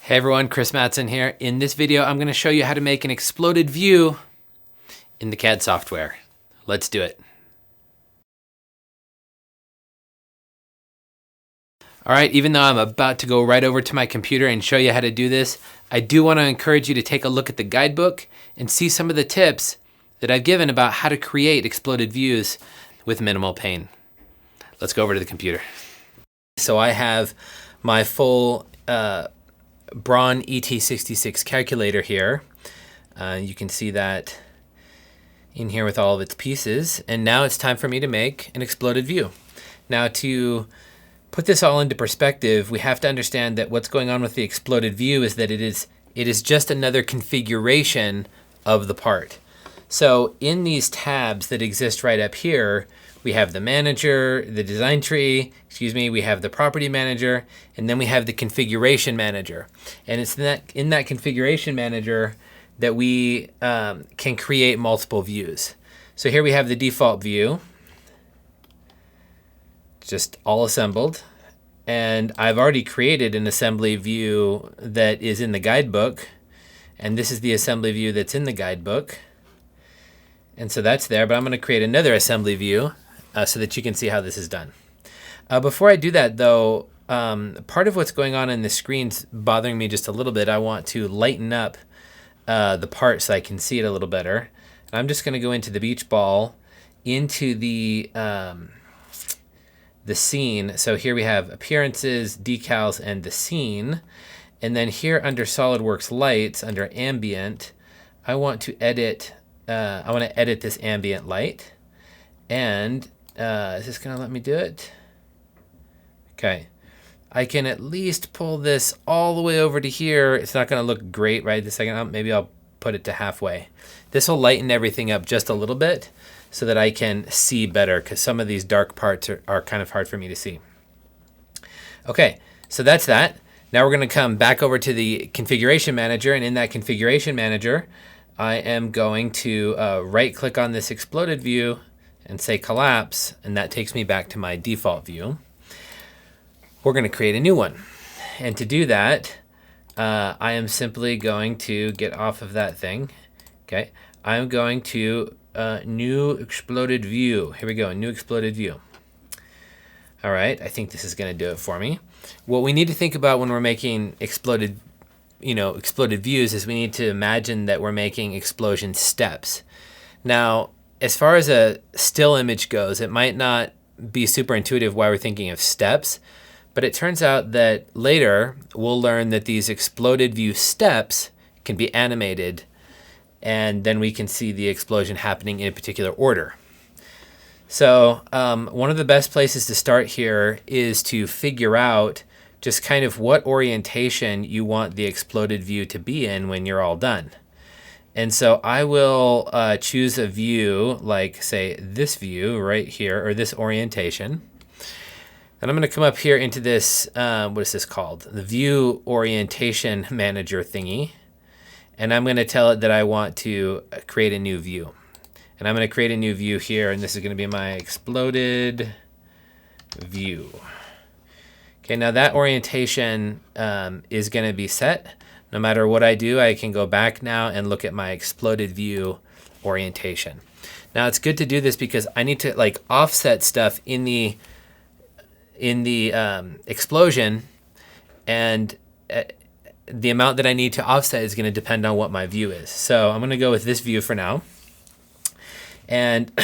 Hey everyone, Chris Mattson here. In this video, I'm going to show you how to make an exploded view in the CAD software. Let's do it. All right, even though I'm about to go right over to my computer and show you how to do this, I do want to encourage you to take a look at the guidebook and see some of the tips that I've given about how to create exploded views with minimal pain. Let's go over to the computer. So I have my full Braun ET66 calculator here. You can see that in here with all of its pieces. And now it's time for me to make an exploded view. Now to put this all into perspective, we have to understand that what's going on with the exploded view is that it is just another configuration of the part. So in these tabs that exist right up here, we have the manager, the design tree, we have the property manager, and then we have the configuration manager. And it's in that configuration manager that we can create multiple views. So here we have the default view, just all assembled. And I've already created an assembly view that is in the guidebook. And this is the assembly view that's in the guidebook. And so that's there, but I'm going to create another assembly view so that you can see how this is done. Before I do that, though, part of what's going on in the screen's bothering me just a little bit. I want to lighten up the part so I can see it a little better. And I'm just going to go into the beach ball, into the scene. So here we have appearances, decals, and the scene. And then here under SolidWorks lights, under ambient, I want to edit this ambient light. And is this going to let me do it? Okay. I can at least pull this all the way over to here. It's not going to look great right this second. Maybe I'll put it to halfway. This will lighten everything up just a little bit so that I can see better, because some of these dark parts are kind of hard for me to see. Okay, so that's that. Now we're going to come back over to the configuration manager, and in that configuration manager, I am going to right-click on this exploded view and say collapse, and that takes me back to my default view. We're going to create a new one. And to do that, I am simply going to get off of that thing. Okay, I'm going to new exploded view. Here we go, new exploded view. All right, I think this is going to do it for me. What we need to think about when we're making exploded views is we need to imagine that we're making explosion steps. Now, as far as a still image goes, it might not be super intuitive why we're thinking of steps, but it turns out that later we'll learn that these exploded view steps can be animated, and then we can see the explosion happening in a particular order. So one of the best places to start here is to figure out just kind of what orientation you want the exploded view to be in when you're all done. And so I will choose a view like, say, this view right here, or this orientation. And I'm going to come up here into this, what is this called? The View Orientation Manager thingy. And I'm going to tell it that I want to create a new view. And I'm going to create a new view here, and this is going to be my exploded view. Okay, now that orientation is going to be set. No matter what I do, I can go back now and look at my exploded view orientation. Now it's good to do this because I need to like offset stuff in the explosion, and the amount that I need to offset is going to depend on what my view is. So I'm going to go with this view for now. And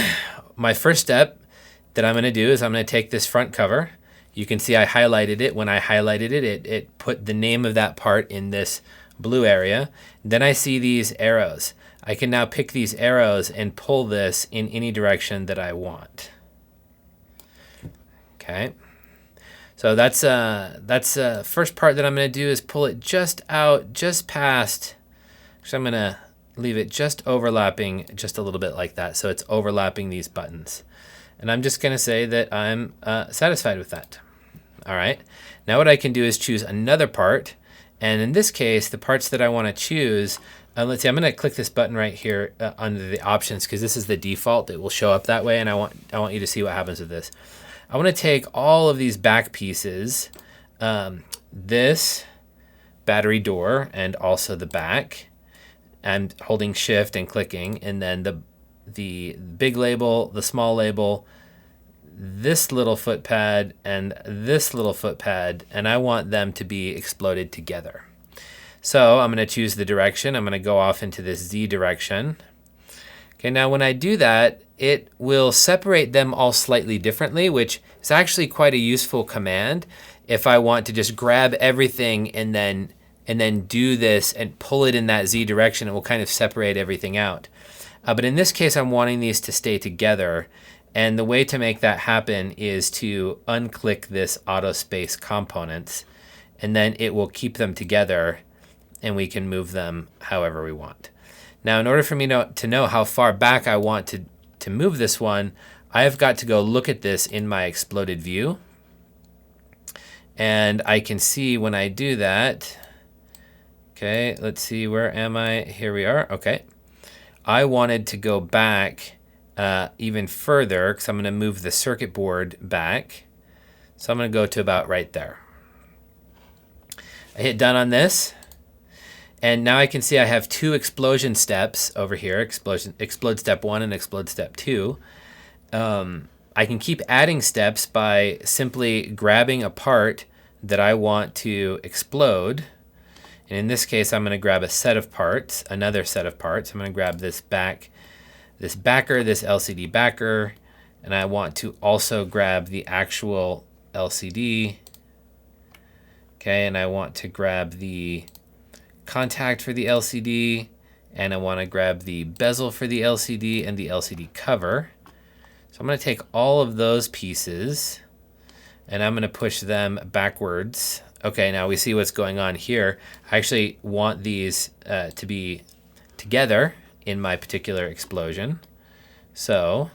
my first step that I'm going to do is I'm going to take this front cover. You can see I highlighted it. When I highlighted it, it put the name of that part in this blue area. Then I see these arrows. I can now pick these arrows and pull this in any direction that I want. Okay. So that's first part that I'm going to do is pull it just out, just past. Actually, I'm going to leave it just overlapping just a little bit like that. So it's overlapping these buttons. And I'm just going to say that I'm satisfied with that. All right. Now what I can do is choose another part. And in this case, the parts that I want to choose, let's see, I'm going to click this button right here under the options, because this is the default. It will show up that way. And I want you to see what happens with this. I want to take all of these back pieces, this, battery door and also the back. I'm holding shift and clicking, and then the big label, the small label, this little foot pad, and this little foot pad, and I want them to be exploded together. So I'm going to choose the direction. I'm going to go off into this Z direction. Okay, now when I do that, it will separate them all slightly differently, which is actually quite a useful command if I want to just grab everything and then do this and pull it in that Z direction. It will kind of separate everything out. But in this case, I'm wanting these to stay together. And the way to make that happen is to unclick this auto space components, and then it will keep them together and we can move them however we want. Now, in order for me to know how far back I want to move this one, I've got to go look at this in my exploded view. And I can see when I do that, okay, let's see, where am I? Here we are, okay. I wanted to go back even further because I'm going to move the circuit board back. So I'm going to go to about right there. I hit done on this. And now I can see I have two explosion steps over here, explode step 1 and explode step 2. I can keep adding steps by simply grabbing a part that I want to explode. And in this case, I'm going to grab a set of parts, another set of parts. I'm going to grab this backer, this LCD backer, and I want to also grab the actual LCD. Okay, and I want to grab the contact for the LCD, and I want to grab the bezel for the LCD and the LCD cover. So I'm going to take all of those pieces and I'm going to push them backwards. Okay, now we see what's going on here. I actually want these to be together in my particular explosion. So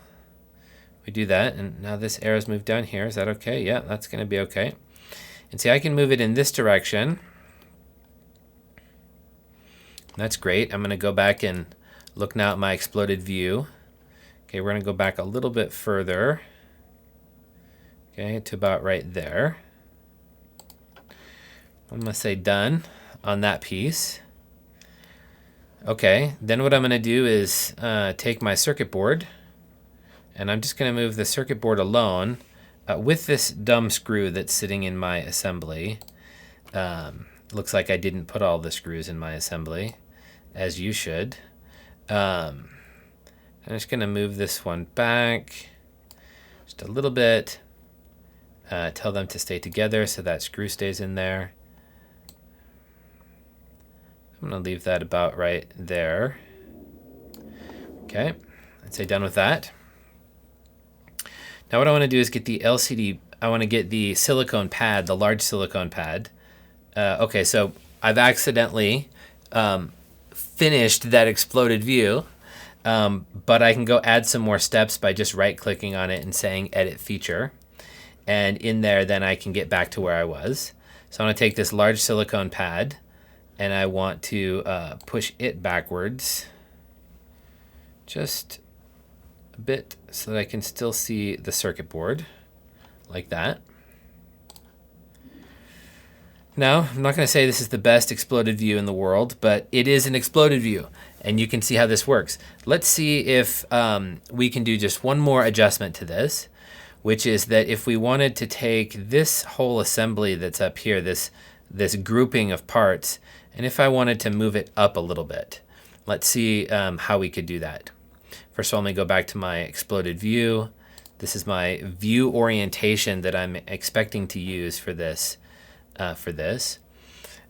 we do that, and now this arrow's moved down here. Is that okay? Yeah, that's going to be okay. And see, I can move it in this direction. That's great. I'm going to go back and look now at my exploded view. Okay, we're going to go back a little bit further. Okay, to about right there. I'm going to say done on that piece. Okay, then what I'm going to do is take my circuit board, and I'm just going to move the circuit board alone with this dumb screw that's sitting in my assembly. Looks like I didn't put all the screws in my assembly, as you should. I'm just going to move this one back just a little bit. Tell them to stay together so that screw stays in there. I'm going to leave that about right there. Okay, I'd say done with that. Now what I want to do is get the LCD, I want to get the silicone pad, the large silicone pad. Okay, so I've accidentally finished that exploded view, but I can go add some more steps by just right-clicking on it and saying Edit Feature. And in there, then I can get back to where I was. So I'm going to take this large silicone pad, and I want to push it backwards just a bit so that I can still see the circuit board, like that. Now, I'm not going to say this is the best exploded view in the world, but it is an exploded view, and you can see how this works. Let's see if we can do just one more adjustment to this, which is that if we wanted to take this whole assembly that's up here, this grouping of parts, and if I wanted to move it up a little bit, let's see how we could do that. First of all, let me go back to my exploded view. This is my view orientation that I'm expecting to use for this. I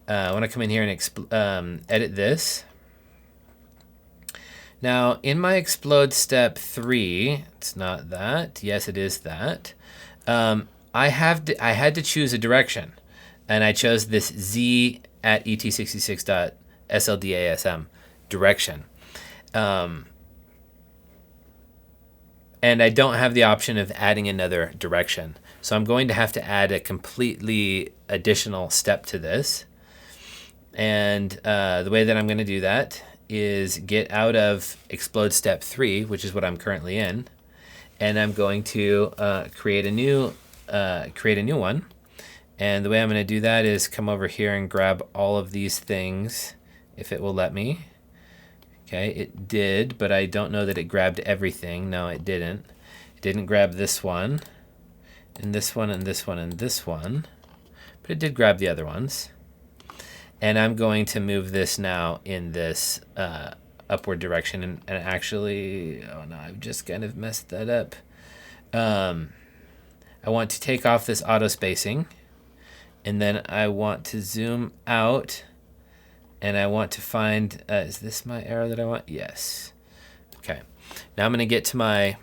want to come in here and edit this. Now, in my explode step 3, it's not that. Yes, it is that. I had to choose a direction, and I chose this Z at ET66.SLDASM direction. And I don't have the option of adding another direction. So I'm going to have to add a completely additional step to this. And the way that I'm going to do that is get out of explode step 3, which is what I'm currently in, and I'm going to create a new one, And the way I'm going to do that is come over here and grab all of these things, if it will let me. Okay, it did, but I don't know that it grabbed everything. No, it didn't. It didn't grab this one, and this one, and this one, and this one, but it did grab the other ones. And I'm going to move this now in this upward direction, and actually, oh no, I've just kind of messed that up. I want to take off this auto spacing, and then I want to zoom out, and I want to find, is this my arrow that I want? Yes. Okay. Now I'm going to get to my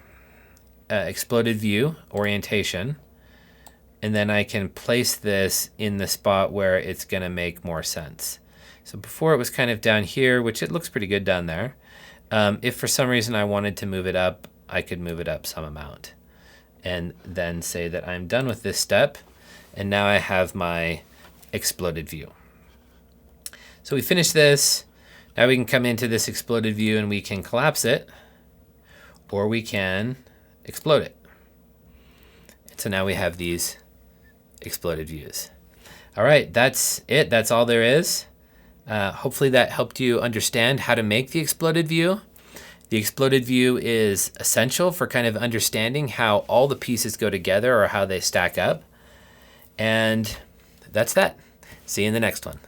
exploded view orientation, and then I can place this in the spot where it's going to make more sense. So before it was kind of down here, which it looks pretty good down there. If for some reason I wanted to move it up, I could move it up some amount and then say that I'm done with this step, and now I have my exploded view. So we finished this. Now we can come into this exploded view and we can collapse it, or we can explode it. And so now we have these exploded views. All right, that's it. That's all there is. Hopefully that helped you understand how to make the exploded view. The exploded view is essential for kind of understanding how all the pieces go together or how they stack up. And that's that. See you in the next one.